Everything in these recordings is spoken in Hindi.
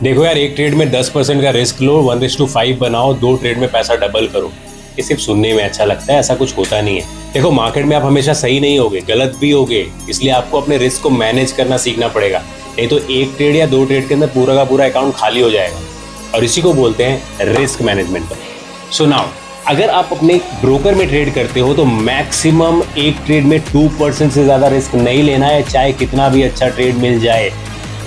देखो यार, एक ट्रेड में 10% का रिस्क लो, 1:5 बनाओ, 2 ट्रेड में पैसा डबल करो। ये सिर्फ सुनने में अच्छा लगता है, ऐसा कुछ होता नहीं है। देखो, मार्केट में आप हमेशा सही नहीं होगे, गलत भी होगे, इसलिए आपको अपने रिस्क को मैनेज करना सीखना पड़ेगा। नहीं तो एक ट्रेड या 2 ट्रेड के अंदर पूरा का पूरा अकाउंट खाली हो जाएगा, और इसी को बोलते हैं रिस्क मैनेजमेंट। सो नाउ, अगर आप अपने ब्रोकर में ट्रेड करते हो तो मैक्सिमम एक ट्रेड में 2% से ज्यादा रिस्क नहीं लेना है, चाहे कितना भी अच्छा ट्रेड मिल जाए।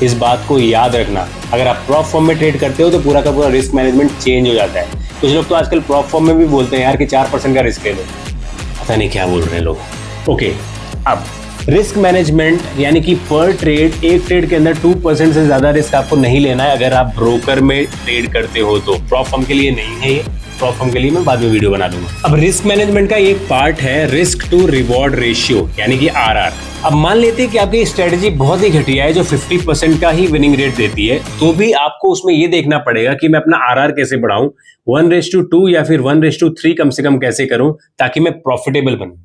इस बात को याद रखना। अगर आप प्रॉप फॉर्म में ट्रेड करते हो तो पूरा का पूरा रिस्क मैनेजमेंट चेंज हो जाता है। कुछ लोग तो आजकल प्रॉप फॉर्म में भी बोलते हैं यार कि 4% का रिस्क ले लो, पता नहीं क्या बोल रहे हैं लोग। ओके, अब रिस्क मैनेजमेंट यानी कि पर ट्रेड, एक ट्रेड के अंदर 2% से ज्यादा रिस्क आपको नहीं लेना है अगर आप ब्रोकर में ट्रेड करते हो तो। प्रॉप फॉर्म के लिए नहीं है ये, प्रॉप फॉर्म के लिए मैं बाद में वीडियो बना दूंगा। अब रिस्क मैनेजमेंट का एक पार्ट है रिस्क टू रिवॉर्ड रेशियो यानी कि RR। अब मान लेते हैं कि आपकी स्ट्रेटेजी बहुत ही घटिया है जो 50% का ही विनिंग रेट देती है, तो भी आपको उसमें ये देखना पड़ेगा कि मैं अपना RR कैसे बढ़ाऊं, 1:2 या फिर 1:3 कम से कम कैसे करूं ताकि मैं प्रॉफिटेबल बनूं।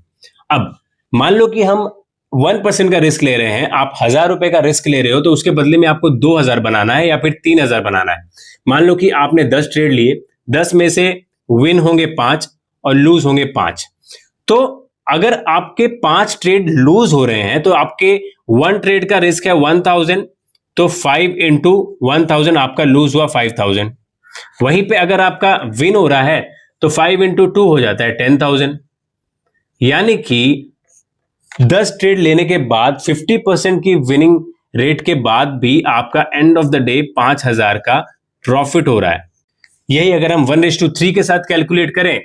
अब मान लो कि हम 1% का रिस्क ले रहे हैं, आप 1000 रुपए का रिस्क ले रहे हो, तो उसके बदले में आपको 2000 बनाना है या फिर 3000 बनाना है। मान लो कि आपने 10 ट्रेड लिए, 10 में से विन होंगे 5 और लूज होंगे 5। तो अगर आपके 5 ट्रेड लूज हो रहे हैं तो आपके 1 ट्रेड का रिस्क है 1000, तो 5 इंटू 1000 आपका लूज हुआ 5000। वहीं पे अगर आपका विन हो रहा है तो 5 इंटू 2 हो जाता है 10,000। यानी कि 10 ट्रेड लेने के बाद 50% की विनिंग रेट के बाद भी आपका एंड ऑफ द डे 5000 का प्रॉफिट हो रहा है। यही अगर हम 1:3 के साथ कैलकुलेट करें,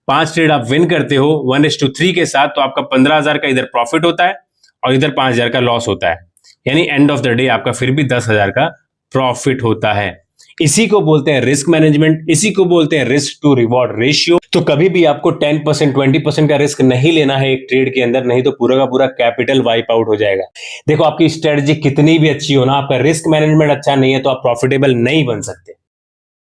5 ट्रेड आप विन करते हो 1:3 के साथ, तो आपका 15,000 का इधर प्रॉफिट होता है और इधर 5,000 का लॉस होता है। यानी एंड ऑफ द डे आपका फिर भी 10,000 का प्रॉफिट होता है। इसी को बोलते हैं रिस्क मैनेजमेंट, इसी को बोलते हैं रिस्क टू रिवॉर्ड रेशियो। तो कभी भी आपको 10% 20% का रिस्क नहीं लेना है एक ट्रेड के अंदर, नहीं तो पूरा का पूरा कैपिटल वाइप आउट हो जाएगा। देखो, आपकी स्ट्रेटजी कितनी भी अच्छी हो ना, आपका रिस्क मैनेजमेंट अच्छा नहीं है तो आप प्रॉफिटेबल नहीं बन सकते।